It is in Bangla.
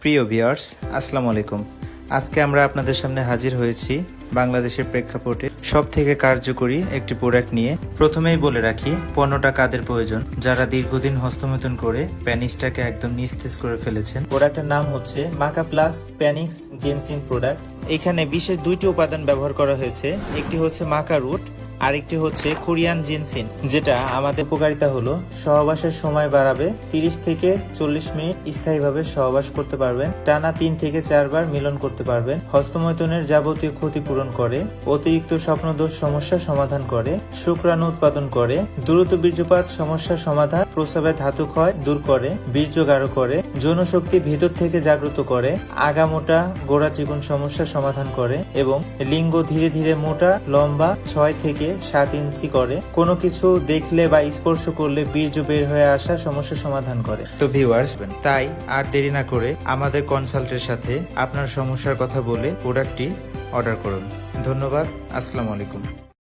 প্রিয় ভিউয়ার্স, আসসালামু আলাইকুম। আজকে আমরা আপনাদের সামনে হাজির হয়েছি বাংলাদেশের প্রেক্ষাপটে সবথেকে কার্যকরী একটি প্রোডাক্ট নিয়ে। প্রথমেই বলে রাখি, পণ্যটা কাদের প্রয়োজন? যারা দীর্ঘদিন হস্তমৈথুন করে প্যানিক্সটাকে একদম নিস্তেজ করে ফেলেছেন। প্রোডাক্টের নাম হচ্ছে মাকা প্লাস প্যানিক্স জেনসিন প্রোডাক্ট। এখানে বিশেষ দুইটি উপাদান ব্যবহার করা হয়েছে। একটি হচ্ছে মাকা রুট, আরেকটি হচ্ছে কোরিয়ান জিনসিন, যেটা আমাদের উপকারিতা হলো সহবাসের সময় বাড়াবে। 30 থেকে 40 মিনিট স্থায়ীভাবে সহবাস করতে পারবেন। টানা 3 থেকে 4 বার মিলন করতে পারবেন। হস্তমৈথুনের যাবতীয় ক্ষতিপূরণ করে, অতিরিক্ত স্বপ্নদোষ সমস্যা সমাধান করে, শুক্রাণু উৎপাদন করে, দ্রুত বীর্যপাত সমস্যা সমাধান, প্রস্রাবের ধাতু ক্ষয় দূর করে, বীর্য গাঢ় করে, যৌন শক্তি ভেতর থেকে জাগ্রত করে, আগামোটা গোড়া চিকন সমস্যা সমাধান করে এবং লিঙ্গ ধীরে ধীরে মোটা লম্বা 6 থেকে 7 ইঞ্চি করে। কোনো কিছু দেখলে বা স্পর্শ করলে বীর্য বের হয়ে আসা সমস্যা সমাধান করে। তো ভিউয়ার্স, তাই আর দেরি না করে আমাদের কনসাল্টের সাথে আপনার সমস্যার কথা বলে প্রোডাক্টটি অর্ডার করুন। ধন্যবাদ। আসসালামু আলাইকুম।